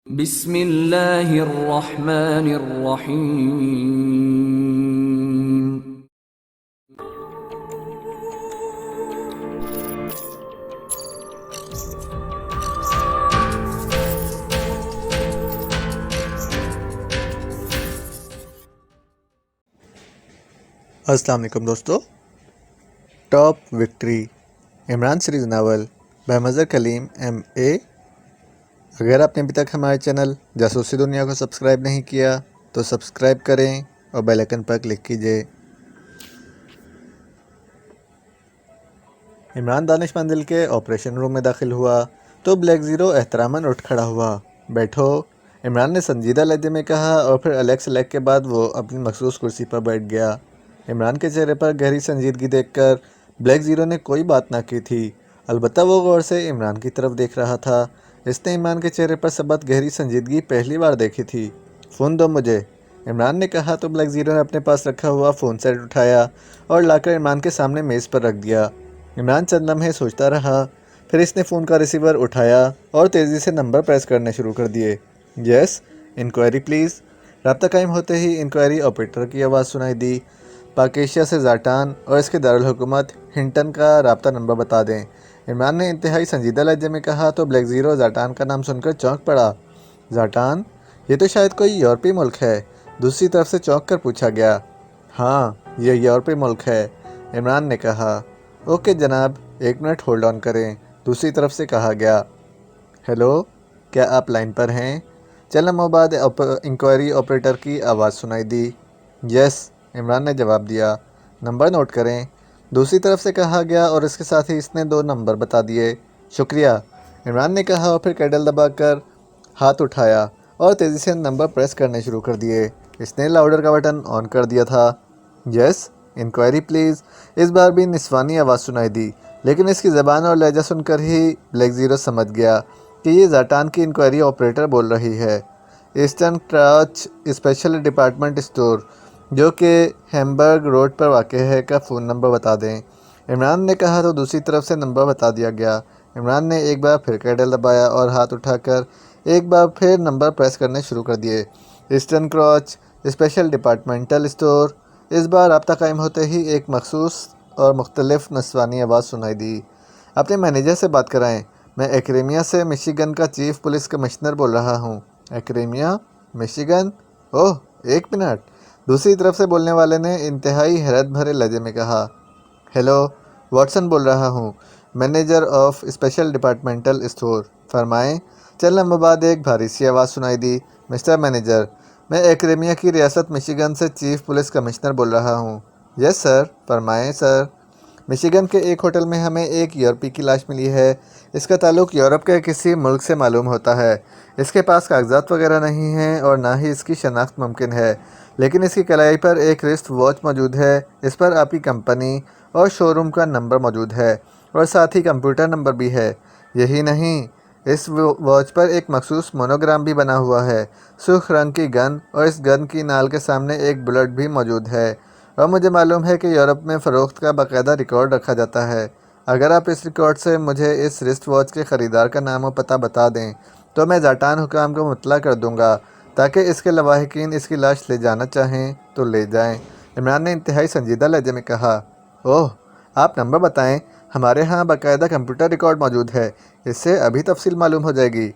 بسم اللہ الرحمن الرحیم۔ السلام علیکم دوستو، top victory Imran series novel by Mazhar claim MA۔ اگر آپ نے ابھی تک ہمارے چینل جاسوسی دنیا کو سبسکرائب نہیں کیا تو سبسکرائب کریں اور بیل آئیکن پر کلک کیجیے۔ عمران دانش مندل کے آپریشن روم میں داخل ہوا تو بلیک زیرو احتراماً اٹھ کھڑا ہوا۔ بیٹھو، عمران نے سنجیدہ لہجے میں کہا اور پھر الیکس لیک کے بعد وہ اپنی مخصوص کرسی پر بیٹھ گیا۔ عمران کے چہرے پر گہری سنجیدگی دیکھ کر بلیک زیرو نے کوئی بات نہ کی تھی، البتہ وہ غور سے عمران کی طرف دیکھ رہا تھا۔ اس نے عمران کے چہرے پر ثبت گہری سنجیدگی پہلی بار دیکھی تھی۔ فون دو مجھے، عمران نے کہا تو بلیک زیرو نے اپنے پاس رکھا ہوا فون سیٹ اٹھایا اور لا کر عمران کے سامنے میز پر رکھ دیا۔ عمران چند لمحے سوچتا رہا، پھر اس نے فون کا ریسیور اٹھایا اور تیزی سے نمبر پریس کرنے شروع کر دیے۔ یس، انکوائری پلیز۔ رابطہ قائم ہوتے ہی انکوائری آپریٹر کی آواز سنائی دی۔ پاکیشیا سے زاٹان اور اس کے دارالحکومت ہنٹن کا رابطہ نمبر بتا دیں، عمران نے انتہائی سنجیدہ لہجے میں کہا تو بلیک زیرو زاٹان کا نام سن کر چونک پڑا۔ زاٹان؟ یہ تو شاید کوئی یورپی ملک ہے، دوسری طرف سے چونک کر پوچھا گیا۔ ہاں، یہ یورپی ملک ہے، عمران نے کہا۔ اوکے جناب، 1 منٹ ہولڈ آن کریں، دوسری طرف سے کہا گیا۔ ہیلو، کیا آپ لائن پر ہیں؟ چند لمحوں بعد انکوائری آپریٹر کی آواز سنائی دی۔ یس، عمران نے جواب دیا۔ نمبر نوٹ کریں، دوسری طرف سے کہا گیا اور اس کے ساتھ ہی اس نے 2 نمبر بتا دیے۔ شکریہ، عمران نے کہا اور پھر کیڈل دبا کر ہاتھ اٹھایا اور تیزی سے نمبر پریس کرنے شروع کر دیے۔ اس نے لاؤڈر کا بٹن آن کر دیا تھا۔ یس، انکوائری پلیز۔ اس بار بھی نسوانی آواز سنائی دی، لیکن اس کی زبان اور لہجہ سن کر ہی بلیک زیرو سمجھ گیا کہ یہ زاٹان کی انکوائری آپریٹر بول رہی ہے۔ ایسٹرن کراچ اسپیشل ڈپارٹمنٹ اسٹور، جو کہ ہیمبرگ روڈ پر واقع ہے، کا فون نمبر بتا دیں، عمران نے کہا تو دوسری طرف سے نمبر بتا دیا گیا۔ عمران نے ایک بار پھر کیڈل دبایا اور ہاتھ اٹھا کر ایک بار پھر نمبر پریس کرنے شروع کر دیے۔ ایسٹرن کراچ اسپیشل ڈپارٹمنٹل اسٹور۔ اس بار رابطہ قائم ہوتے ہی ایک مخصوص اور مختلف نسوانی آواز سنائی دی۔ اپنے مینیجر سے بات کرائیں، میں ایکریمیا سے مشیگن کا چیف پولیس کمشنر بول رہا ہوں۔ ایکریمیا، مشیگن؟ اوہ، 1 منٹ، دوسری طرف سے بولنے والے نے انتہائی حیرت بھرے لہجے میں کہا۔ ہیلو، واٹسن بول رہا ہوں، manager of special departmental store, فرمائیں۔ چند لمحوں بعد ایک بھاری سی آواز سنائی دی۔ مسٹر مینیجر، میں ایکریمیا کی ریاست مشیگن سے چیف پولیس کمشنر بول رہا ہوں۔ یس سر، فرمائیں سر۔ مشیگن کے ایک ہوٹل میں ہمیں ایک یورپی کی لاش ملی ہے، اس کا تعلق یورپ کے کسی ملک سے معلوم ہوتا ہے۔ اس کے پاس کاغذات وغیرہ نہیں ہیں اور نہ ہی اس کی شناخت ممکن ہے، لیکن اس کی کلائی پر ایک رسٹ واچ موجود ہے، اس پر آپ کی کمپنی اور شو روم کا نمبر موجود ہے اور ساتھ ہی کمپیوٹر نمبر بھی ہے۔ یہی نہیں، اس واچ پر ایک مخصوص مونوگرام بھی بنا ہوا ہے، سرخ رنگ کی گن، اور اس گن کی نال کے سامنے ایک بلٹ بھی موجود ہے، اور مجھے معلوم ہے کہ یورپ میں فروخت کا باقاعدہ ریکارڈ رکھا جاتا ہے۔ اگر آپ اس ریکارڈ سے مجھے اس رسٹ واچ کے خریدار کا نام و پتہ بتا دیں تو میں زاٹان حکام کو مطلع کر دوں گا تاکہ اس کے لواحقین اس کی لاش لے جانا چاہیں تو لے جائیں، عمران نے انتہائی سنجیدہ لہجے میں کہا۔ اوہ، آپ نمبر بتائیں، ہمارے ہاں باقاعدہ کمپیوٹر ریکارڈ موجود ہے، اس سے ابھی تفصیل معلوم ہو جائے گی۔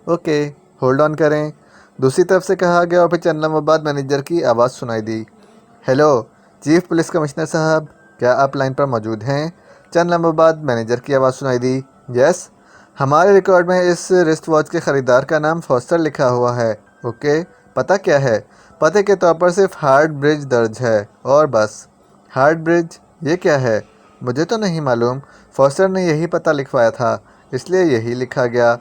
اوکے، ہولڈ آن کریں، دوسری طرف سے کہا گیا اور پھر چند لمحوں بعد مینیجر کی آواز سنائی دی۔ ہیلو، چیف پولیس کمشنر صاحب، کیا آپ لائن پر موجود ہیں؟ چند لمحوں بعد مینیجر کی آواز سنائی دی۔ یس، ہمارے ریکارڈ میں اس رسٹ واچ کے خریدار کا نام فوسٹر لکھا ہوا ہے۔ اوکے، پتہ کیا ہے؟ پتے کے طور پر صرف ہارٹ برج درج ہے اور بس۔ ہارٹ برج؟ یہ کیا ہے؟ مجھے تو نہیں معلوم، فوسٹر نے یہی پتہ لکھوایا تھا، اس لیے یہی لکھا گیا۔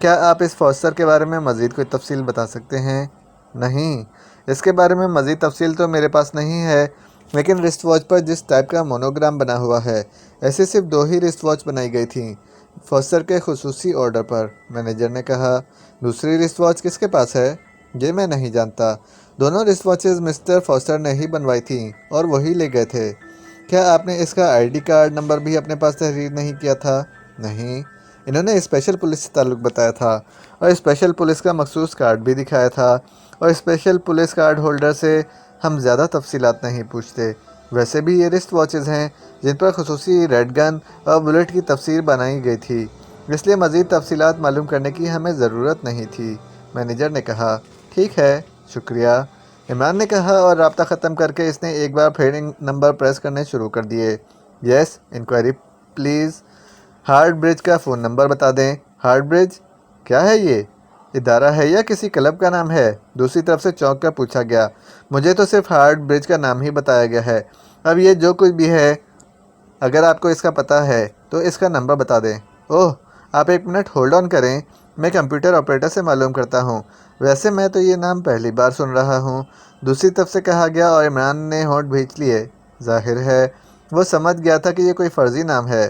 کیا آپ اس فوسٹر کے بارے میں مزید کوئی تفصیل بتا سکتے ہیں؟ نہیں، اس کے بارے میں مزید تفصیل تو میرے پاس نہیں ہے، لیکن رسٹ واچ پر جس ٹائپ کا مونوگرام بنا ہوا ہے، ایسے صرف 2 ہی رسٹ واچ بنائی گئی تھیں، فوسٹر کے خصوصی آرڈر پر، مینیجر نے کہا۔ دوسری رسٹ واچ کس کے پاس ہے؟ یہ میں نہیں جانتا، دونوں رسٹ واچز مسٹر فوسٹر نے ہی بنوائی تھیں اور وہی لے گئے تھے۔ کیا آپ نے اس کا ID کارڈ نمبر بھی اپنے پاس تحریر نہیں کیا تھا؟ نہیں، انہوں نے اسپیشل پولیس سے تعلق بتایا تھا اور اسپیشل پولیس کا مخصوص کارڈ بھی دکھایا تھا، اور اسپیشل پولیس کارڈ ہولڈر سے ہم زیادہ تفصیلات نہیں پوچھتے۔ ویسے بھی یہ رسٹ واچز ہیں جن پر خصوصی ریڈ گن اور بلٹ کی تفسیر بنائی گئی تھی، اس لیے مزید تفصیلات معلوم کرنے کی ہمیں ضرورت نہیں تھی۔ مینیجر نے کہا، ٹھیک ہے، شکریہ۔ عمران نے کہا اور رابطہ ختم کر کے اس نے ایک بار پھر نمبر پریس کرنے شروع کر دیے۔ یس، انکوائری پلیز۔ ہارٹ برج کا فون نمبر بتا دیں۔ ہارٹ برج کیا ہے؟ یہ ادارہ ہے یا کسی کلب کا نام ہے؟ دوسری طرف سے چونک کر پوچھا گیا۔ مجھے تو صرف ہارٹ برج کا نام ہی بتایا گیا ہے۔ اب یہ جو کچھ بھی ہے، اگر آپ کو اس کا پتہ ہے تو اس کا نمبر بتا دیں۔ اوہ، آپ ایک منٹ ہولڈ آن کریں، میں کمپیوٹر آپریٹر سے معلوم کرتا ہوں۔ ویسے میں تو یہ نام پہلی بار سن رہا ہوں، دوسری طرف سے کہا گیا، اور عمران نے ہونٹ بھینچ لیے۔ ظاہر ہے وہ سمجھ گیا تھا کہ یہ کوئی فرضی نام ہے۔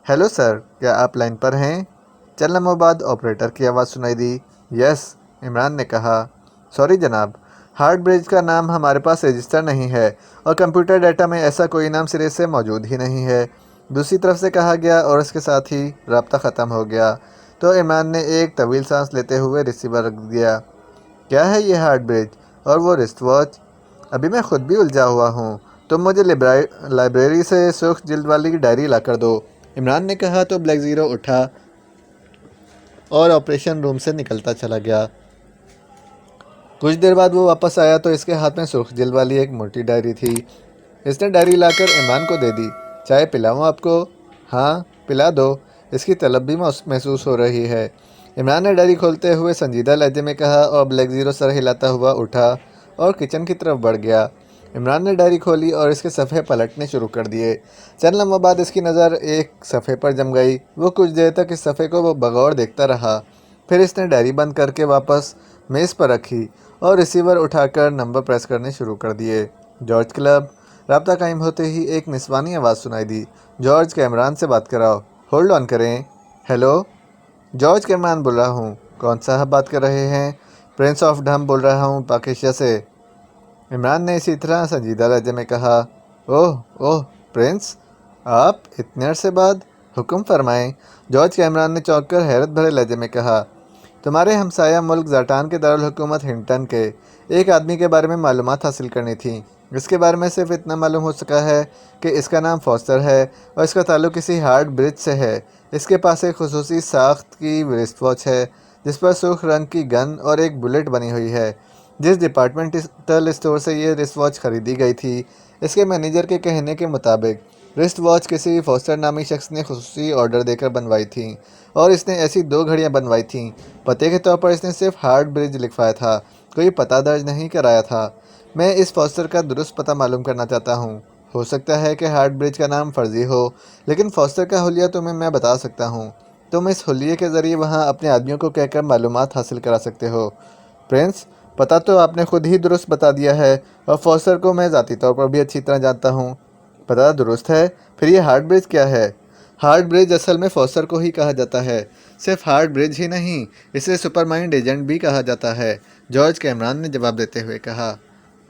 ہیلو سر، کیا آپ لائن پر ہیں؟ چند لمحوں بعد آپریٹر کی آواز سنائی دی۔ یس، عمران نے کہا۔ سوری جناب، ہارٹ برج کا نام ہمارے پاس رجسٹر نہیں ہے اور کمپیوٹر ڈیٹا میں ایسا کوئی نام سرے سے موجود ہی نہیں ہے، دوسری طرف سے کہا گیا، اور اس کے ساتھ ہی رابطہ ختم ہو گیا۔ تو عمران نے ایک طویل سانس لیتے ہوئے ریسیور رکھ دیا۔ کیا ہے یہ ہارٹ برج اور وہ رسٹ واچ؟ ابھی میں خود بھی الجھا ہوا ہوں۔ تم مجھے لائبریری سے سرخ جلد والی ڈائری لا کر دو، عمران نے کہا تو بلیک زیرو اٹھا اور آپریشن روم سے نکلتا چلا گیا۔ کچھ دیر بعد وہ واپس آیا تو اس کے ہاتھ میں سرخ جلد والی ایک موٹی ڈائری تھی۔ اس نے ڈائری لا کر عمران کو دے دی۔ چائے پلاؤں آپ کو؟ ہاں، پلا دو، اس کی طلب بھی محسوس ہو رہی ہے، عمران نے ڈائری کھولتے ہوئے سنجیدہ لہجے میں کہا، اور بلیک زیرو سر ہلاتا ہوا اٹھا اور کچن کی طرف بڑھ گیا۔ عمران نے ڈائری کھولی اور اس کے صفحے پلٹنے شروع کر دیے۔ چند لمحوں بعد اس کی نظر ایک صفحے پر جم گئی۔ وہ کچھ دیر تک اس صفحے کو بغور دیکھتا رہا، پھر اس نے ڈائری بند کر کے واپس میز پر رکھی اور ریسیور اٹھا کر نمبر پریس کرنے شروع کر دیے۔ George club. رابطہ قائم ہوتے ہی ایک نسوانی آواز سنائی دی۔ جارج کے عمران سے بات کراؤ۔ ہولڈ آن کریں۔ ہیلو، جارج کے عمران بول رہا ہوں۔ کون صاحب بات کر رہے ہیں؟ پرنس آف ڈھم بول رہا ہوں، پاکیشیا سے، عمران نے اسی طرح سنجیدہ لہجے میں کہا۔ اوہ پرنس، آپ اتنے عرصے بعد؟ حکم فرمائیں، جارج کے عمران نے چونک کر حیرت بھرے لہجے میں کہا۔ تمہارے ہمسایہ ملک زاٹان کے دارالحکومت ہنٹن کے ایک آدمی کے بارے میں معلومات حاصل کرنی تھی۔ اس کے بارے میں صرف اتنا معلوم ہو سکا ہے کہ اس کا نام فوسٹر ہے اور اس کا تعلق کسی ہارٹ برج سے ہے۔ اس کے پاس ایک خصوصی ساخت کی ریسٹ واچ ہے جس پر سرخ رنگ کی گن اور ایک بلٹ بنی ہوئی ہے۔ جس ڈپارٹمنٹل اسٹور سے یہ ریسٹ واچ خریدی گئی تھی، اس کے مینیجر کے کہنے کے مطابق ریسٹ واچ کسی فوسٹر نامی شخص نے خصوصی آرڈر دے کر بنوائی تھیں، اور اس نے ایسی 2 گھڑیاں بنوائی تھیں۔ پتے کے طور پر اس نے صرف ہارٹ برج لکھوایا تھا، کوئی پتہ درج نہیں کرایا تھا۔ میں اس فوسٹر کا درست پتہ معلوم کرنا چاہتا ہوں۔ ہو سکتا ہے کہ ہارٹ برج کا نام فرضی ہو، لیکن فوسٹر کا حلیہ تمہیں میں بتا سکتا ہوں۔ تم اس حلیے کے ذریعے وہاں اپنے آدمیوں کو کہہ کر معلومات حاصل کرا سکتے ہو۔ پرنس، پتہ تو آپ نے خود ہی درست بتا دیا ہے، اور فوسٹر کو میں ذاتی طور پر بھی اچھی طرح جانتا ہوں۔ پتہ درست ہے، پھر یہ ہارٹ برج کیا ہے؟ ہارٹ برج اصل میں فوسٹر کو ہی کہا جاتا ہے۔ صرف ہارٹ برج ہی نہیں، اسے سپر مائنڈ ایجنٹ بھی کہا جاتا ہے، جارج کے عمران نے جواب دیتے ہوئے کہا۔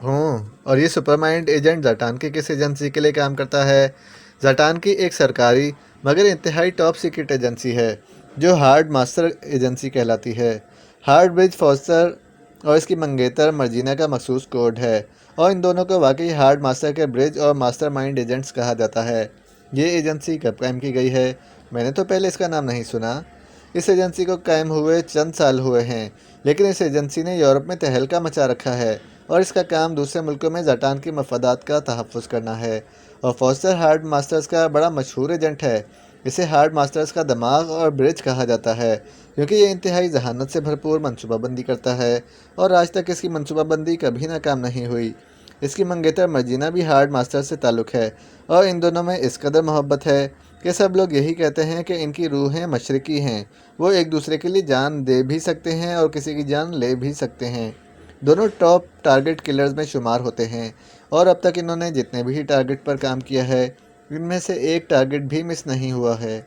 اور یہ سپر مائنڈ ایجنٹ زاٹان کی کس ایجنسی کے لیے کام کرتا ہے؟ زاٹان کی ایک سرکاری مگر انتہائی ٹاپ سیکرٹ ایجنسی ہے جو ہارٹ ماسٹر ایجنسی کہلاتی ہے۔ ہارٹ برج فوسٹر اور اس کی منگیتر مرجینا کا مخصوص کوڈ ہے، اور ان دونوں کو واقعی ہارٹ ماسٹر کے برج اور ماسٹر مائنڈ ایجنٹس کہا جاتا ہے۔ یہ ایجنسی کب قائم کی گئی ہے؟ میں نے تو پہلے اس کا نام نہیں سنا۔ اس ایجنسی کو قائم ہوئے چند سال ہوئے ہیں، لیکن اس ایجنسی نے یورپ میں تہلکہ مچا رکھا ہے، اور اس کا کام دوسرے ملکوں میں زاٹان کی مفادات کا تحفظ کرنا ہے۔ اور فوسٹر ہارٹ ماسٹرز کا بڑا مشہور ایجنٹ ہے۔ اسے ہارٹ ماسٹرز کا دماغ اور برج کہا جاتا ہے، کیونکہ یہ انتہائی ذہانت سے بھرپور منصوبہ بندی کرتا ہے، اور آج تک اس کی منصوبہ بندی کبھی ناکام نہیں ہوئی۔ اس کی منگیتر مرجینا بھی ہارٹ ماسٹر سے تعلق ہے، اور ان دونوں میں اس قدر محبت ہے کہ سب لوگ یہی کہتے ہیں کہ ان کی روحیں مشرقی ہیں، وہ ایک دوسرے کے لیے جان دے بھی سکتے ہیں اور کسی کی جان لے بھی سکتے ہیں۔ دونوں ٹاپ ٹارگٹ کلرز میں شمار ہوتے ہیں، اور اب تک انہوں نے جتنے بھی ٹارگٹ پر کام کیا ہے، ان میں سے ایک ٹارگٹ بھی مس نہیں ہوا ہے۔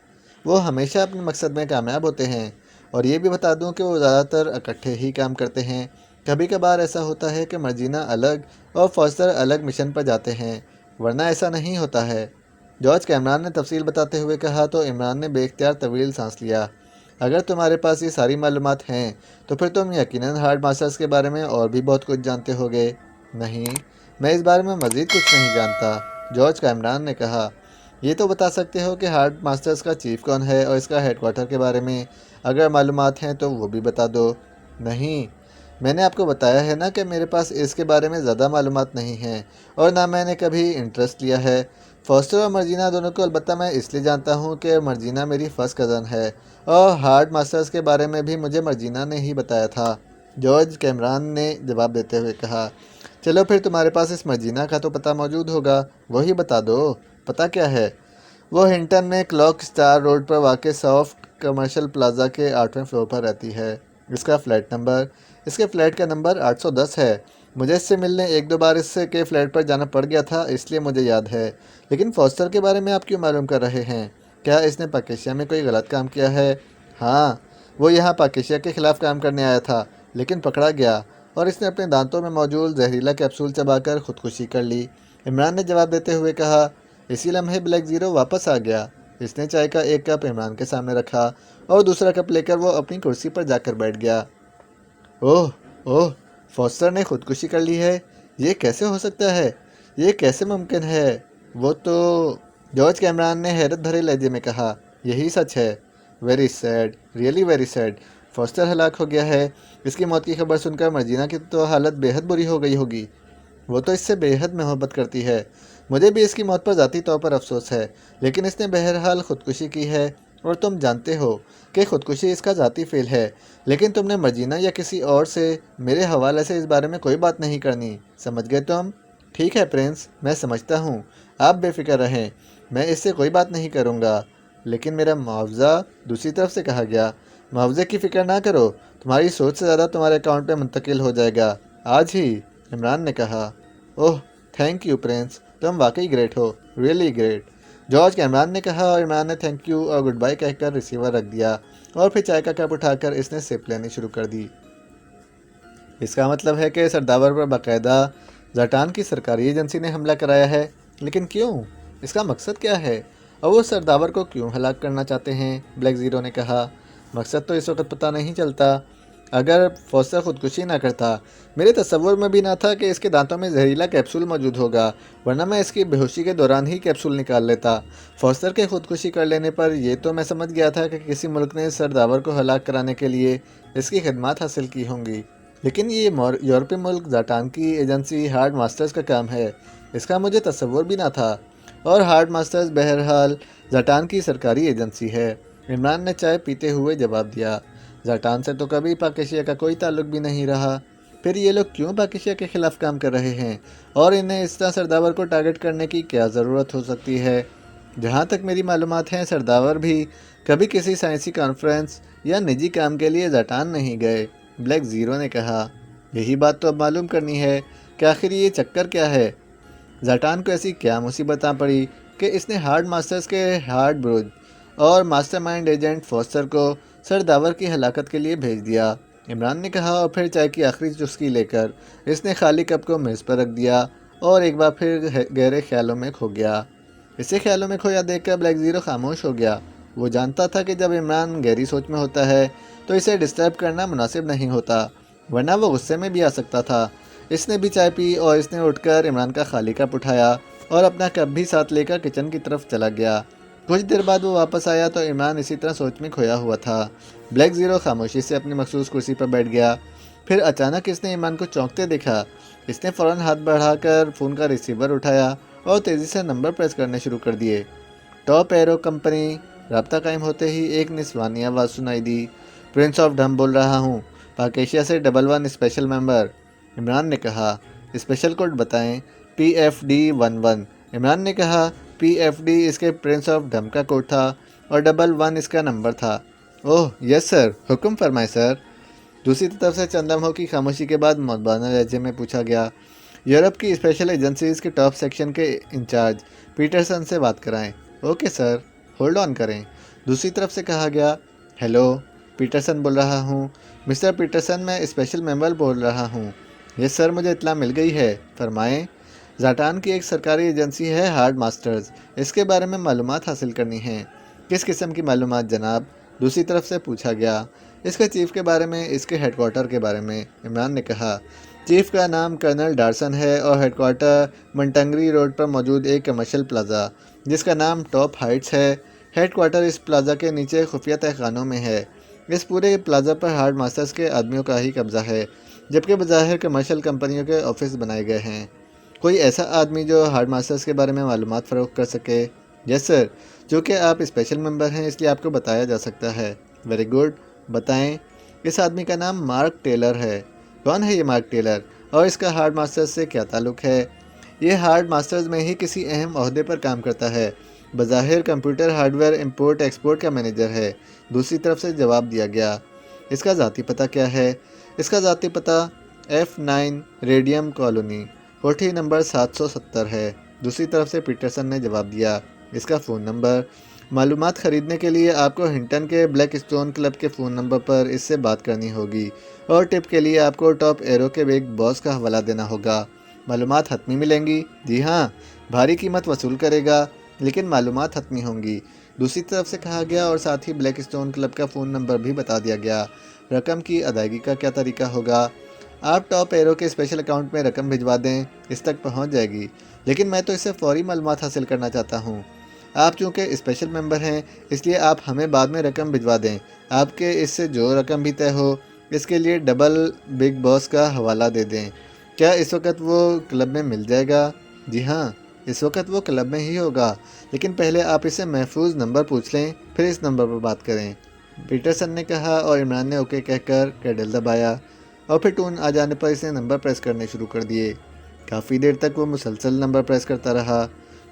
وہ ہمیشہ اپنے مقصد میں کامیاب ہوتے ہیں، اور یہ بھی بتا دوں کہ وہ زیادہ تر اکٹھے ہی کام کرتے ہیں۔ کبھی کبھار ایسا ہوتا ہے کہ مرجینا الگ اور فوسٹر الگ مشن پر جاتے ہیں، ورنہ ایسا نہیں ہوتا ہے۔ جارج کیمران نے تفصیل بتاتے ہوئے کہا تو عمران نے بے اختیار طویل سانس لیا۔ اگر تمہارے پاس یہ ساری معلومات ہیں تو پھر تم یقیناً ہارڈ ماسٹرز کے بارے میں اور بھی بہت کچھ جانتے ہوگے۔ نہیں، میں اس بارے میں مزید کچھ نہیں جانتا، جارج کیمران نے کہا۔ یہ تو بتا سکتے ہو کہ ہارڈ ماسٹرز کا چیف کون ہے اور اس کا ہیڈ کوارٹر کے بارے میں اگر معلومات ہیں تو وہ بھی بتا دو۔ نہیں، میں نے آپ کو بتایا ہے نا کہ میرے پاس اس کے بارے میں زیادہ معلومات نہیں ہیں اور نہ میں نے کبھی انٹرسٹ لیا ہے۔ فوسٹر اور مرجینہ دونوں کو البتہ میں اس لیے جانتا ہوں کہ مرجینہ میری فرسٹ کزن ہے اور ہارڈ ماسٹرز کے بارے میں بھی مجھے مرجینہ نے ہی بتایا تھا، جارج کیمران نے جواب دیتے ہوئے کہا۔ چلو پھر تمہارے پاس اس مرجینہ کا تو پتہ موجود ہوگا، وہی بتا دو۔ پتہ کیا ہے؟ وہ ہنٹن میں کلاک اسٹار روڈ پر واقع سافٹ کمرشل پلازا کے 8ویں فلور پر رہتی ہے۔ اس کے فلیٹ کا نمبر 810 ہے۔ مجھے اس سے ملنے ایک دو بار اس کے فلیٹ پر جانا پڑ گیا تھا، اس لیے مجھے یاد ہے۔ لیکن فوسٹر کے بارے میں آپ کیوں معلوم کر رہے ہیں؟ کیا اس نے پاکیشیا میں کوئی غلط کام کیا ہے؟ ہاں، وہ یہاں پاکیشیا کے خلاف کام کرنے آیا تھا لیکن پکڑا گیا اور اس نے اپنے دانتوں میں موجود زہریلا کیپسول چبا کر خودکشی کر لی، عمران نے جواب دیتے ہوئے کہا۔ اسی لمحے بلیک زیرو واپس آ گیا۔ اس نے چائے کا ایک کپ عمران کے سامنے رکھا اور دوسرا کپ لے کر وہ اپنی کرسی پر جا کر بیٹھ گیا۔ اوہ، فوسٹر نے خودکشی کر لی ہے؟ یہ کیسے ہو سکتا ہے؟ یہ کیسے ممکن ہے؟ وہ تو… جارج کیمران نے حیرت بھرے لہجے میں کہا۔ یہی سچ ہے۔ Very sad, really very sad. Foster ہلاک ہو گیا ہے۔ اس کی موت کی خبر سن کر مرجینہ کی تو حالت بے حد بری ہو گئی ہوگی۔ وہ تو اس سے بے حد محبت کرتی ہے۔ مجھے بھی اس کی موت پر ذاتی طور پر افسوس ہے، لیکن اس نے بہرحال خودکشی کی ہے اور تم جانتے ہو کہ خودکشی اس کا ذاتی فعل ہے، لیکن تم نے مرجینہ یا کسی اور سے میرے حوالے سے اس بارے میں کوئی بات نہیں کرنی، سمجھ گئے تم؟ ٹھیک ہے پرنس، میں سمجھتا ہوں، آپ بے فکر رہیں، میں اس سے کوئی بات نہیں کروں گا، لیکن میرا معاوضہ… دوسری طرف سے کہا گیا۔ معاوضے کی فکر نہ کرو، تمہاری سوچ سے زیادہ تمہارے اکاؤنٹ میں منتقل ہو جائے گا آج ہی، عمران نے کہا۔ اوہ، تھینک یو پرنس، تم واقعی گریٹ ہو، ریئلی گریٹ، جارج کیمران نے کہا اور عمران نے تھینک یو اور گڈ بائی کہہ کر ریسیور رکھ دیا اور پھر چائے کا کپ اٹھا کر اس نے سپ لینی شروع کر دی۔ اس کا مطلب ہے کہ سرداور پر باقاعدہ زاٹان کی سرکاری ایجنسی نے حملہ کرایا ہے، لیکن کیوں؟ اس کا مقصد کیا ہے اور وہ سرداور کو کیوں ہلاک کرنا چاہتے ہیں؟ بلیک زیرو نے کہا۔ مقصد تو اس وقت پتہ نہیں چلتا۔ اگر فوسٹر خودکشی نہ کرتا، میرے تصور میں بھی نہ تھا کہ اس کے دانتوں میں زہریلا کیپسول موجود ہوگا، ورنہ میں اس کی بے ہوشی کے دوران ہی کیپسول نکال لیتا۔ فوسٹر کے خودکشی کر لینے پر یہ تو میں سمجھ گیا تھا کہ کسی ملک نے سرداور کو ہلاک کرانے کے لیے اس کی خدمات حاصل کی ہوں گی، لیکن یہ یورپی ملک زاٹان کی ایجنسی ہارڈ ماسٹرز کا کام ہے، اس کا مجھے تصور بھی نہ تھا، اور ہارڈ ماسٹرز بہرحال زاٹان کی سرکاری ایجنسی ہے، عمران نے چائے پیتے ہوئے جواب دیا۔ زاٹان سے تو کبھی پاکیشیا کا کوئی تعلق بھی نہیں رہا، پھر یہ لوگ کیوں پاکیشیا کے خلاف کام کر رہے ہیں اور انہیں اس طرح سرداور کو ٹارگٹ کرنے کی کیا ضرورت ہو سکتی ہے؟ جہاں تک میری معلومات ہیں سرداور بھی کبھی کسی سائنسی کانفرنس یا نجی کام کے لیے زاٹان نہیں گئے، بلیک زیرو نے کہا۔ یہی بات تو اب معلوم کرنی ہے کہ آخر یہ چکر کیا ہے؟ زاٹان کو ایسی کیا مصیبت آ پڑی کہ اس نے ہارڈ ماسٹرز کے ہارڈ بروج اور ماسٹر مائنڈ ایجنٹ فوسٹر کو سرداور کی ہلاکت کے لیے بھیج دیا، عمران نے کہا، اور پھر چائے کی آخری چسکی لے کر اس نے خالی کپ کو میز پر رکھ دیا اور ایک بار پھر گہرے خیالوں میں کھو گیا۔ اسے خیالوں میں کھویا دیکھ کر بلیک زیرو خاموش ہو گیا۔ وہ جانتا تھا کہ جب عمران گہری سوچ میں ہوتا ہے تو اسے ڈسٹرب کرنا مناسب نہیں ہوتا، ورنہ وہ غصے میں بھی آ سکتا تھا۔ اس نے بھی چائے پی اور اس نے اٹھ کر عمران کا خالی کپ اٹھایا اور اپنا کپ بھی ساتھ لے کر کچن کی طرف چلا گیا۔ کچھ دیر بعد وہ واپس آیا تو عمران اسی طرح سوچ میں کھویا ہوا تھا۔ بلیک زیرو خاموشی سے اپنی مخصوص کرسی پر بیٹھ گیا، پھر اچانک اس نے عمران کو چونکتے دیکھا۔ اس نے فوراً ہاتھ بڑھا کر فون کا ریسیور اٹھایا اور تیزی سے نمبر پریس کرنے شروع کر دیے۔ Top arrow company. رابطہ قائم ہوتے ہی ایک نسوانی آواز سنائی دی۔ پرنس آف ڈھم بول رہا ہوں، پاکیشیا سے 11 اسپیشل ممبر، عمران نے کہا۔ اسپیشل کوڈ بتائیں۔ PFD11، عمران نے کہا۔ PFD اس کے پرنس آف ڈھم کا کوڈ تھا اور 11 اس کا نمبر تھا۔ اوہ یس سر، حکم فرمائیں سر۔ دوسری طرف سے چند لمحوں کی خاموشی کے بعد مؤدبانہ لہجے میں پوچھا گیا، یورپ کی اسپیشل ایجنسیز کے ٹاپ سیکشن کے انچارج پیٹرسن سے بات کرائیں۔ اوکے سر، ہولڈ آن کریں۔ دوسری طرف سے کہا گیا، ہیلو، پیٹرسن بول رہا ہوں۔ مسٹر پیٹرسن، میں اسپیشل ممبر بول رہا ہوں۔ یس سر، مجھے اطلاع مل گئی ہے، فرمائیں۔ زاٹان کی ایک سرکاری ایجنسی ہے ہارڈ ماسٹرز، اس کے بارے میں معلومات حاصل کرنی ہیں۔ کس قسم کی معلومات جناب؟ دوسری طرف سے پوچھا گیا۔ اس کے چیف کے بارے میں، اس کے ہیڈ کوارٹر کے بارے میں، عمران نے کہا۔ چیف کا نام کرنل ڈارسن ہے اور ہیڈ کوارٹر منٹنگری روڈ پر موجود ایک کمرشل پلازا جس کا نام ٹاپ ہائٹس ہے۔ ہیڈ کوارٹر اس پلازا کے نیچے خفیہ تہخانوں میں ہے۔ اس پورے پلازا پر ہارڈ ماسٹرز کے آدمیوں کا ہی قبضہ ہے، جبکہ بظاہر کمرشل کمپنیوں کے آفس بنائے گئے ہیں۔ کوئی ایسا آدمی جو ہارڈ ماسٹرز کے بارے میں معلومات فروخت کر سکے؟ یس سر، جو کہ آپ اسپیشل ممبر ہیں اس لیے آپ کو بتایا جا سکتا ہے۔ ویری گڈ، بتائیں۔ اس آدمی کا نام مارک ٹیلر ہے۔ کون ہے یہ مارک ٹیلر اور اس کا ہارڈ ماسٹرز سے کیا تعلق ہے؟ یہ ہارڈ ماسٹرز میں ہی کسی اہم عہدے پر کام کرتا ہے۔ بظاہر computer hard where import export کا مینیجر ہے۔ دوسری طرف سے جواب دیا گیا۔ اس کا ذاتی پتہ کیا ہے؟ اس کا ذاتی پتہ F9 ریڈیم کالونی، کوٹھی نمبر 770 ہے۔ دوسری طرف سے پیٹرسن نے جواب دیا۔ اس کا فون نمبر؟ معلومات خریدنے کے لیے آپ کو ہنٹن کے بلیک اسٹون کلب کے فون نمبر پر اس سے بات کرنی ہوگی، اور ٹپ کے لیے آپ کو ٹاپ ایرو کے بگ باس کا حوالہ دینا ہوگا۔ معلومات حتمی ملیں گی؟ جی ہاں، بھاری قیمت وصول کرے گا لیکن معلومات حتمی ہوں گی، دوسری طرف سے کہا گیا، اور ساتھ ہی بلیک اسٹون کلب کا فون نمبر بھی بتا دیا گیا۔ رقم کی ادائیگی کا کیا طریقہ ہوگا؟ آپ ٹاپ ایرو کے اسپیشل اکاؤنٹ میں رقم بھجوا دیں، اس تک پہنچ جائے گی، لیکن میں تو اس سے فوری معلومات حاصل کرنا چاہتا ہوں۔ آپ چونکہ اسپیشل ممبر ہیں اس لیے آپ ہمیں بعد میں رقم بھجوا دیں۔ آپ کے اس سے جو رقم بھی طے ہو اس کے لیے ڈبل بگ باس کا حوالہ دے دیں۔ کیا اس وقت وہ کلب میں مل جائے گا؟ جی ہاں، اس وقت وہ کلب میں ہی ہوگا، لیکن پہلے آپ اسے محفوظ نمبر پوچھ لیں، پھر اس نمبر پر بات کریں، پیٹرسن نے کہا، اور عمران نے اوکے کہہ کر کیڈل دبایا، اور پھر ٹون آ جانے پر اس نے نمبر پریس کرنے شروع کر دیے۔ کافی دیر تک وہ مسلسل نمبر پریس کرتا رہا۔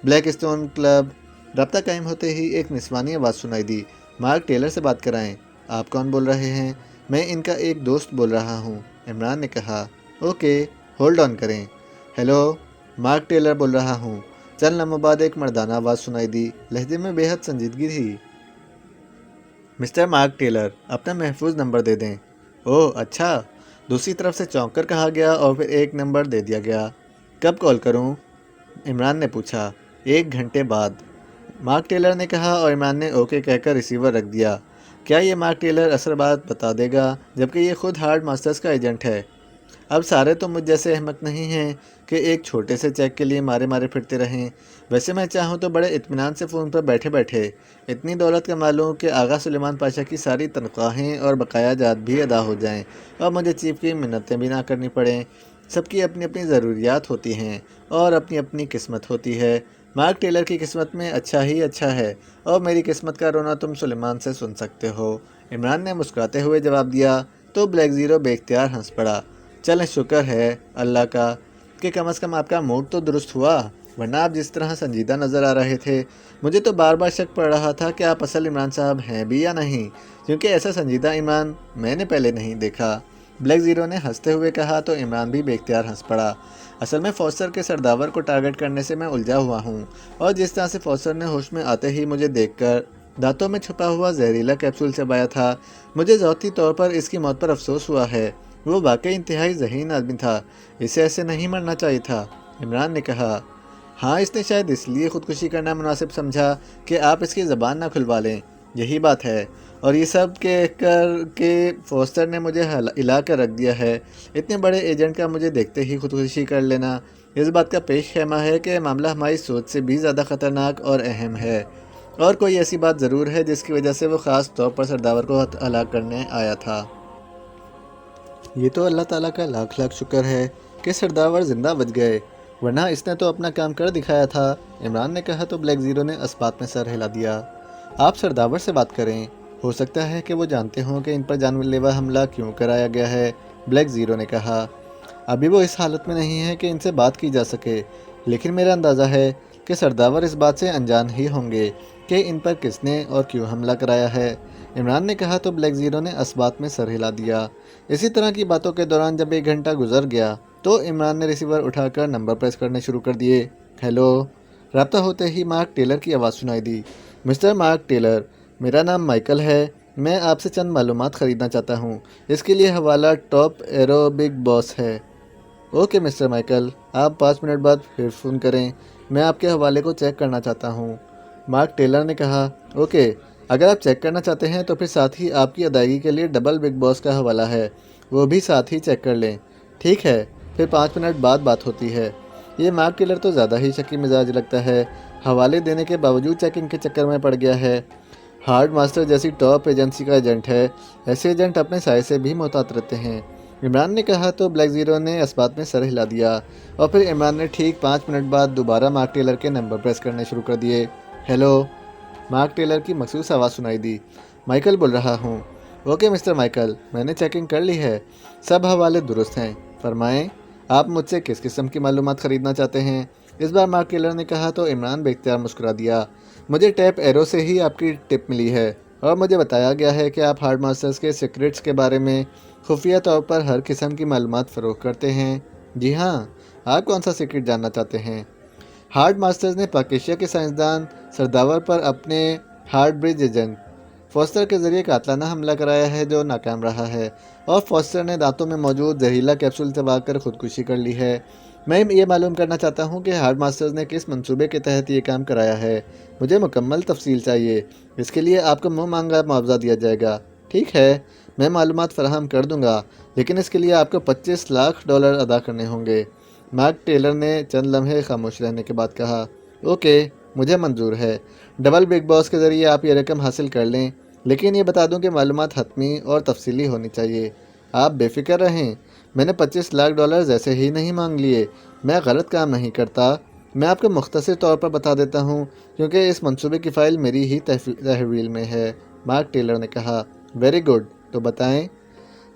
Black stone club. رابطہ قائم ہوتے ہی ایک نسوانی آواز سنائی دی۔ مارک ٹیلر سے بات کرائیں۔ آپ کون بول رہے ہیں؟ میں ان کا ایک دوست بول رہا ہوں، عمران نے کہا۔ اوکے، ہولڈ آن کریں۔ ہیلو، مارک ٹیلر بول رہا ہوں۔ چند لمحوں بعد ایک مردانہ آواز سنائی دی، لہجے میں بے حد سنجیدگی تھی۔ مسٹر مارک ٹیلر، اپنا محفوظ نمبر دے دیں۔ اوہ اچھا، دوسری طرف سے چونک کر کہا گیا، اور پھر ایک نمبر دے دیا گیا۔ کب کال کروں؟ عمران نے پوچھا۔ 1 گھنٹے بعد، مارک ٹیلر نے کہا، اور عمران نے اوکے کہہ کر ریسیور رکھ دیا۔ کیا یہ مارک ٹیلر اصل بات بتا دے گا، جبکہ یہ خود ہارڈ ماسٹرز کا ایجنٹ ہے؟ اب سارے تو مجھ جیسے احمق نہیں ہیں کہ ایک چھوٹے سے چیک کے لیے مارے مارے پھرتے رہیں۔ ویسے میں چاہوں تو بڑے اطمینان سے فون پر بیٹھے بیٹھے اتنی دولت کما لوں کہ آغا سلیمان پاشا کی ساری تنخواہیں اور بقایا جات بھی ادا ہو جائیں، اور مجھے چیف کی منتیں بھی نہ کرنی پڑیں۔ سب کی اپنی اپنی ضروریات ہوتی ہیں اور اپنی اپنی قسمت ہوتی ہے۔ مارک ٹیلر کی قسمت میں اچھا ہی اچھا ہے، اور میری قسمت کا رونا تم سلیمان سے سن سکتے ہو۔ عمران نے مسکراتے ہوئے جواب دیا، تو بلیک زیرو بے اختیار ہنس پڑا۔ چلیں شکر ہے اللہ کا کہ کم از کم آپ کا موڈ تو درست ہوا، ورنہ آپ جس طرح سنجیدہ نظر آ رہے تھے مجھے تو بار بار شک پڑ رہا تھا کہ آپ اصل عمران صاحب ہیں بھی یا نہیں، کیونکہ ایسا سنجیدہ عمران میں نے پہلے نہیں دیکھا۔ بلیک زیرو نے ہنستے ہوئے کہا، تو عمران بھی بے اختیار ہنس پڑا۔ اصل میں فوسٹر کے سرداور کو ٹارگٹ کرنے سے میں الجھا ہوا ہوں، اور جس طرح سے فوسٹر نے ہوش میں آتے ہی مجھے دیکھ کر دانتوں میں چھپا ہوا زہریلا کیپسول چبایا تھا، مجھے ذاتی طور پر اس کی موت پر افسوس ہوا ہے۔ وہ واقعی انتہائی ذہین آدمی تھا، اسے ایسے نہیں مرنا چاہیے تھا، عمران نے کہا۔ ہاں، اس نے شاید اس لیے خودکشی کرنا مناسب سمجھا کہ آپ اس کی زبان نہ کھلوا لیں، یہی بات ہے، اور یہ سب کہہ کر کہ فوسٹر نے مجھے ہلا کر رکھ دیا ہے، اتنے بڑے ایجنٹ کا مجھے دیکھتے ہی خودکشی کر لینا، اس بات کا پیش خیمہ ہے کہ معاملہ ہماری سوچ سے بھی زیادہ خطرناک اور اہم ہے، اور کوئی ایسی بات ضرور ہے جس کی وجہ سے وہ خاص طور پر سرداور کو ہلاک کرنے آیا تھا۔ یہ تو اللہ تعالیٰ کا لاکھ لاکھ شکر ہے کہ سرداور زندہ بچ گئے، ورنہ اس نے تو اپنا کام کر دکھایا تھا، عمران نے کہا، تو بلیک زیرو نے اسبات میں سر ہلا دیا۔ آپ سرداور سے بات کریں، ہو سکتا ہے کہ وہ جانتے ہوں کہ ان پر جان لیوا حملہ کیوں کرایا گیا ہے، بلیک زیرو نے کہا۔ ابھی وہ اس حالت میں نہیں ہے کہ ان سے بات کی جا سکے، لیکن میرا اندازہ ہے کہ سرداور اس بات سے انجان ہی ہوں گے کہ ان پر کس نے اور کیوں حملہ کرایا ہے، عمران نے کہا، تو بلیک زیرو نے اسبات میں سر ہلا دیا۔ اسی طرح کی باتوں کے دوران جب 1 گھنٹہ گزر گیا تو عمران نے ریسیور اٹھا کر نمبر پریس کرنے شروع کر دیے۔ ہیلو، رابطہ ہوتے ہی مارک ٹیلر کی آواز سنائی دی۔ مسٹر مارک ٹیلر، میرا نام مائیکل ہے، میں آپ سے چند معلومات خریدنا چاہتا ہوں، اس کے لیے حوالہ ٹاپ ایرو بگ باس ہے۔ اوکے مسٹر مائیکل، آپ 5 منٹ بعد پھر فون کریں، میں آپ کے حوالے کو چیک کرنا چاہتا ہوں۔ مارک ٹیلر نے کہا، اوکے، اگر آپ چیک کرنا چاہتے ہیں تو پھر ساتھ ہی آپ کی ادائیگی کے لیے ڈبل بگ باس کا حوالہ ہے، وہ بھی ساتھ ہی چیک کر لیں۔ ٹھیک ہے، پھر 5 منٹ بعد بات ہوتی ہے۔ یہ مارک ٹیلر تو زیادہ ہی شکی مزاج لگتا ہے، حوالے دینے کے باوجود چیکنگ کے چکر میں پڑ گیا ہے۔ ہارڈ ماسٹر جیسی ٹاپ ایجنسی کا ایجنٹ ہے، ایسے ایجنٹ اپنے سائے سے بھی محتاط رہتے ہیں، عمران نے کہا تو بلیک زیرو نے اس بات میں سر ہلا دیا، اور پھر عمران نے ٹھیک 5 منٹ بعد دوبارہ مارک ٹیلر کے نمبر پریس کرنے شروع کر دیے۔ ہیلو، مارک ٹیلر کی مخصوص آواز سنائی دی۔ مائیکل بول رہا ہوں۔ اوکے مسٹر مائیکل، میں نے چیکنگ کر لی ہے، سب حوالے درست ہیں، فرمائیں آپ مجھ سے کس قسم کی معلومات خریدنا چاہتے ہیں؟ اس بار مارک ٹیلر نے کہا تو عمران بے اختیار مسکرا دیا۔ مجھے ٹیپ ایرو سے ہی آپ کی ٹپ ملی ہے، اور مجھے بتایا گیا ہے کہ آپ ہارڈ ماسٹرز کے سیکرٹس کے بارے میں خفیہ طور پر ہر قسم کی معلومات فروخت کرتے ہیں۔ جی ہاں، آپ کون سا سیکرٹ جاننا چاہتے ہیں؟ ہارڈ ماسٹرز نے پاکیشیا کے سائنسدان سرداور پر اپنے ہارڈ برج ایجنٹ فوسٹر کے ذریعے قاتلانہ حملہ کرایا ہے جو ناکام رہا ہے، اور فوسٹر نے دانتوں میں موجود زہریلا کیپسول چبا کر خودکشی کر لی ہے۔ میں یہ معلوم کرنا چاہتا ہوں کہ ہارڈ ماسٹرز نے کس منصوبے کے تحت یہ کام کرایا ہے، مجھے مکمل تفصیل چاہیے، اس کے لیے آپ کو منہ مانگا معاوضہ دیا جائے گا۔ ٹھیک ہے، میں معلومات فراہم کر دوں گا، لیکن اس کے لیے آپ کو $25 لاکھ ادا کرنے ہوں گے۔ مارک ٹیلر نے چند لمحے خاموش رہنے کے بعد کہا، اوکے، مجھے منظور ہے، ڈبل بگ باس کے ذریعے آپ یہ رقم حاصل کر لیں، لیکن یہ بتا دوں کہ معلومات حتمی اور تفصیلی ہونی چاہیے۔ آپ بے فکر رہیں، میں نے $25 لاکھ ایسے ہی نہیں مانگ لیے، میں غلط کام نہیں کرتا۔ میں آپ کو مختصر طور پر بتا دیتا ہوں، کیونکہ اس منصوبے کی فائل میری ہی تحویل میں ہے۔ مارک ٹیلر نے کہا، ویری گڈ، تو بتائیں۔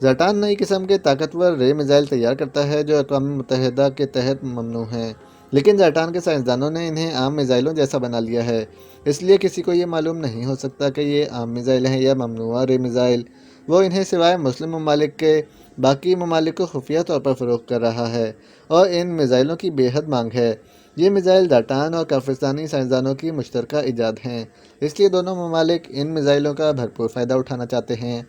زاٹان نئی قسم کے طاقتور رے میزائل تیار کرتا ہے جو اقوام متحدہ کے تحت ممنوع ہیں، لیکن زاٹان کے سائنسدانوں نے انہیں عام میزائلوں جیسا بنا لیا ہے، اس لیے کسی کو یہ معلوم نہیں ہو سکتا کہ یہ عام میزائل ہیں یا ممنوعہ رے میزائل۔ وہ انہیں سوائے مسلم ممالک کے باقی ممالک کو خفیہ طور پر فروخت کر رہا ہے، اور ان میزائلوں کی بے حد مانگ ہے۔ یہ میزائل زاٹان اور کافرستانی سائنسدانوں کی مشترکہ ایجاد ہیں، اس لیے دونوں ممالک ان میزائلوں کا بھرپور فائدہ اٹھانا چاہتے ہیں۔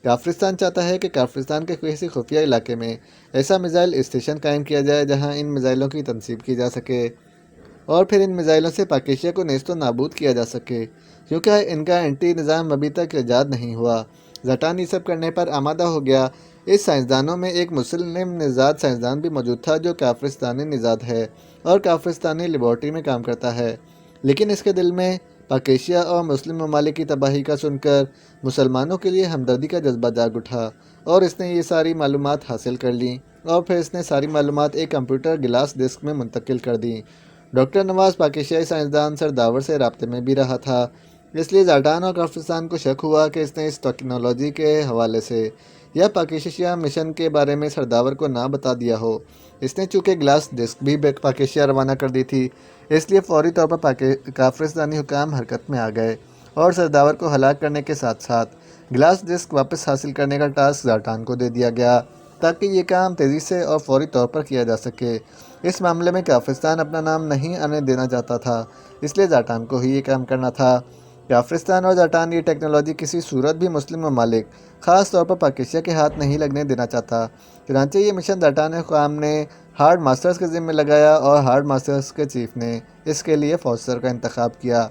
کافرستان چاہتا ہے کہ کافرستان کے کسی خفیہ علاقے میں ایسا میزائل اسٹیشن قائم کیا جائے جہاں ان میزائلوں کی تنصیب کی جا سکے، اور پھر ان میزائلوں سے پاکیشیا کو نیست و نابود کیا جا سکے، کیونکہ ان کا اینٹی نظام ابھی تک ایجاد نہیں ہوا۔ زاٹان یہ سب کرنے پر آمادہ ہو گیا۔ اس سائنسدانوں میں ایک مسلم نژاد سائنسدان بھی موجود تھا جو کافرستانی نژاد ہے اور کافرستانی لیبارٹری میں کام کرتا ہے، لیکن اس کے دل میں پاکیشیا اور مسلم ممالک کی تباہی کا سن کر مسلمانوں کے لیے ہمدردی کا جذبہ جاگ اٹھا، اور اس نے یہ ساری معلومات حاصل کر لیں، اور پھر اس نے ساری معلومات ایک کمپیوٹر گلاس ڈسک میں منتقل کر دیں۔ ڈاکٹر نواز پاکیشیائی سائنسدان سرداور سے رابطے میں بھی رہا تھا، اس لیے زاٹان اور کافرستان کو شک ہوا کہ اس نے اس ٹیکنالوجی کے حوالے سے یا پاکیشیا مشن کے بارے میں سرداور کو نہ بتا دیا ہو۔ اس نے چونکہ گلاس ڈسک بھی پاکیشیا روانہ کر دی تھی، اس لیے فوری طور پر کافرستانی حکام حرکت میں آ گئے، اور سرداور کو ہلاک کرنے کے ساتھ ساتھ گلاس ڈسک واپس حاصل کرنے کا ٹاسک زاٹان کو دے دیا گیا تاکہ یہ کام تیزی سے اور فوری طور پر کیا جا سکے۔ اس معاملے میں کافرستان اپنا نام نہیں آنے دینا چاہتا تھا، اس لیے زاٹان کو ہی یہ کام کرنا تھا۔ کافرستان اور زاٹان یہ ٹیکنالوجی کسی صورت بھی مسلم ممالک، خاص طور پر پاکیشیا کے ہاتھ نہیں لگنے دینا چاہتا۔ چنانچہ یہ مشن زاٹان حکام نے ہارڈ ماسٹرز کے ذمہ لگایا، اور ہارڈ ماسٹرز کے چیف نے اس کے لیے فوسٹر کا انتخاب کیا۔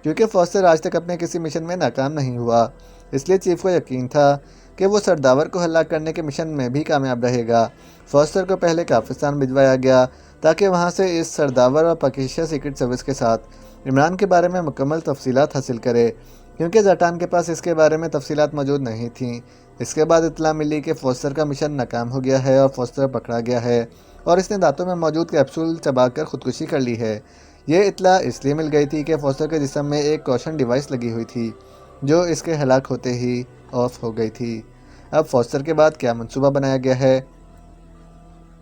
کیونکہ فوسٹر آج تک اپنے کسی مشن میں ناکام نہیں ہوا، اس لیے چیف کو یقین تھا کہ وہ سرداور کو ہلاک کرنے کے مشن میں بھی کامیاب رہے گا۔ فوسٹر کو پہلے کافرستان بھجوایا گیا تاکہ وہاں سے اس سرداور اور پاکیشیا سیکرٹ سروس کے ساتھ عمران کے بارے میں مکمل تفصیلات حاصل کرے، کیونکہ زاٹان کے پاس اس کے بارے میں تفصیلات موجود نہیں تھیں۔ اس کے بعد اطلاع ملی کہ فوسٹر کا مشن ناکام ہو گیا ہے اور فوسٹر پکڑا گیا ہے، اور اس نے دانتوں میں موجود کیپسول چبا کر خودکشی کر لی ہے۔ یہ اطلاع اس لیے مل گئی تھی کہ فوسٹر کے جسم میں ایک کوشن ڈیوائس لگی ہوئی تھی جو اس کے ہلاک ہوتے ہی آف ہو گئی تھی۔ اب فوسٹر کے بعد کیا منصوبہ بنایا گیا ہے؟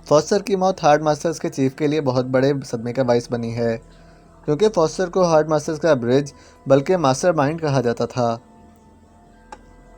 فوسٹر کی موت ہارڈ ماسٹرز کے چیف کے لیے بہت بڑے صدمے کا باعث بنی ہے، کیونکہ فوسٹر کو ہارڈ ماسٹرز کا برج بلکہ ماسٹر مائنڈ کہا جاتا تھا۔